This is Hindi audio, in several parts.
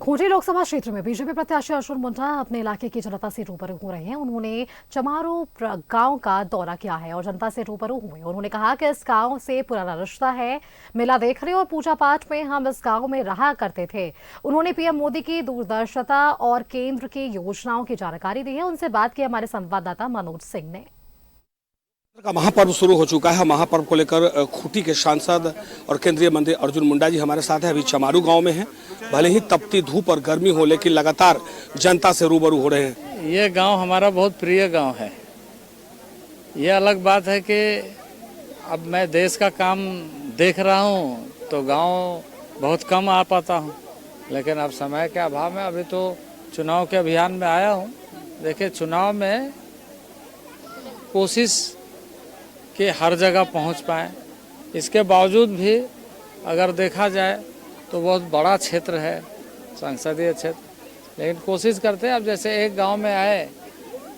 खूंटी लोकसभा क्षेत्र में बीजेपी प्रत्याशी अर्जुन मुंडा अपने इलाके की जनता से रूबरू हो रहे हैं। उन्होंने चमारो गांव का दौरा किया है और जनता से रूबरू हुए। उन्होंने कहा कि इस गांव से पुराना रिश्ता है, मेला देखने और पूजा पाठ में हम इस गांव में रहा करते थे। उन्होंने पीएम मोदी की दूरदर्शिता और केंद्र की योजनाओं की जानकारी दी है। उनसे बात की हमारे संवाददाता मनोज सिंह ने। का महापर्व शुरू हो चुका है। महापर्व को लेकर खूंटी के सांसद और केंद्रीय मंत्री अर्जुन मुंडा जी हमारे साथ हैं। अभी चमारू गांव में हैं। भले ही तपती धूप और गर्मी हो, लेकिन लगातार जनता से रूबरू हो रहे हैं। ये गांव हमारा बहुत प्रिय गांव है। ये अलग बात है कि अब मैं देश का काम देख रहा हूं तो गांव बहुत कम आ पाता हूं, लेकिन अब समय के अभाव में अभी तो चुनाव के अभियान में आया हूं। देखिए, चुनाव में कोशिश कि हर जगह पहुंच पाएँ। इसके बावजूद भी अगर देखा जाए तो बहुत बड़ा क्षेत्र है, संसदीय क्षेत्र, लेकिन कोशिश करते हैं। अब जैसे एक गांव में आए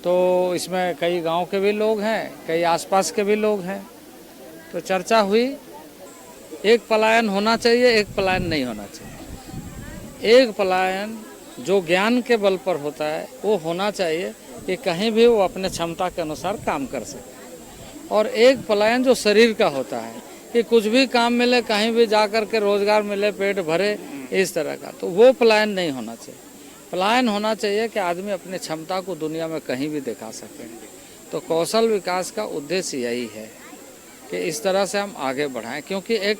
तो इसमें कई गांव के भी लोग हैं, कई आसपास के भी लोग हैं, तो चर्चा हुई। एक पलायन होना चाहिए, एक पलायन नहीं होना चाहिए। एक पलायन जो ज्ञान के बल पर होता है वो होना चाहिए कि कहीं भी वो अपने क्षमता के अनुसार काम कर सके, और एक पलायन जो शरीर का होता है कि कुछ भी काम मिले, कहीं भी जा कर के रोजगार मिले, पेट भरे, इस तरह का, तो वो पलायन नहीं होना चाहिए। पलायन होना चाहिए कि आदमी अपनी क्षमता को दुनिया में कहीं भी दिखा सके। तो कौशल विकास का उद्देश्य यही है कि इस तरह से हम आगे बढ़ाएं, क्योंकि एक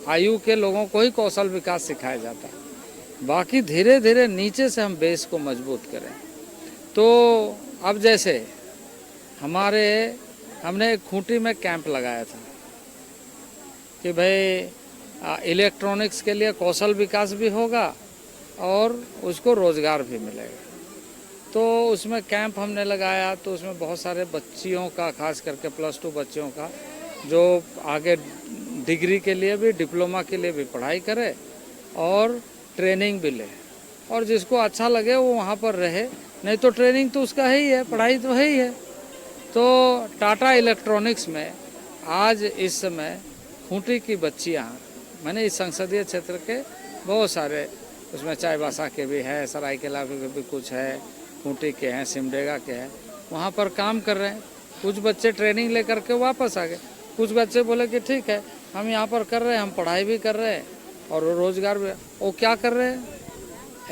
आयु के लोगों को ही कौशल विकास सिखाया जाता है। बाकी धीरे धीरे नीचे से हम बेस को मजबूत करें। तो अब जैसे हमने एक खूंटी में कैंप लगाया था कि भाई इलेक्ट्रॉनिक्स के लिए कौशल विकास भी होगा और उसको रोज़गार भी मिलेगा। तो उसमें कैंप हमने लगाया, तो उसमें बहुत सारे बच्चियों का, खास करके +2 बच्चियों का, जो आगे डिग्री के लिए भी, डिप्लोमा के लिए भी पढ़ाई करे और ट्रेनिंग भी ले, और जिसको अच्छा लगे वो वहाँ पर रहे। नहीं तो ट्रेनिंग तो उसका ही है, पढ़ाई तो है ही है। तो टाटा इलेक्ट्रॉनिक्स में आज इस समय खूंटी की बच्चियां, मैंने इस संसदीय क्षेत्र के बहुत सारे, उसमें चाईबासा के भी है, सरायकेला के भी कुछ है, खूंटी के हैं, सिमडेगा के हैं, वहां पर काम कर रहे हैं। कुछ बच्चे ट्रेनिंग लेकर के वापस आ गए। कुछ बच्चे बोले कि ठीक है, हम यहाँ पर कर रहे हैं, हम पढ़ाई भी कर रहे हैं और रोजगार भी। वो क्या कर रहे हैं?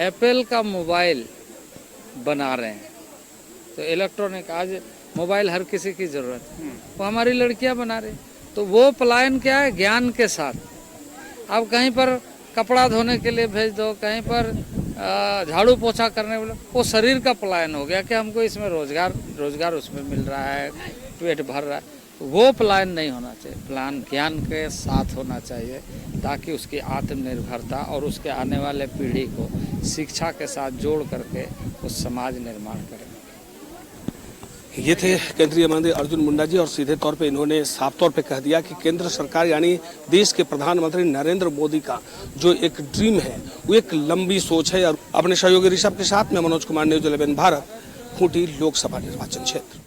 एप्पल का मोबाइल बना रहे हैं। तो इलेक्ट्रॉनिक, आज मोबाइल हर किसी की ज़रूरत है, वो हमारी लड़कियां बना रही। तो वो पलायन क्या है? ज्ञान के साथ। अब कहीं पर कपड़ा धोने के लिए भेज दो, कहीं पर झाड़ू पोछा करने वाले, वो शरीर का पलायन हो गया कि हमको इसमें रोजगार उसमें मिल रहा है, पेट भर रहा है। वो पलायन नहीं होना चाहिए। पलायन ज्ञान के साथ होना चाहिए, ताकि उसकी आत्मनिर्भरता और उसके आने वाले पीढ़ी को शिक्षा के साथ जोड़ करके उस समाज निर्माण करें। ये थे केंद्रीय मंत्री अर्जुन मुंडा जी, और सीधे तौर पे इन्होंने साफ तौर पे कह दिया कि केंद्र सरकार यानी देश के प्रधानमंत्री नरेंद्र मोदी का जो एक ड्रीम है वो एक लंबी सोच है। और अपने सहयोगी ऋषभ के साथ में मनोज कुमार, न्यूज़ 11 भारत, खूंटी लोकसभा निर्वाचन क्षेत्र।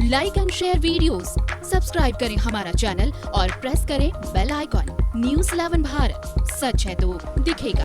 Like and share videos, subscribe करें हमारा चैनल और प्रेस करें बेल आइकॉन। न्यूज़ 11 भारत, सच है तो दिखेगा।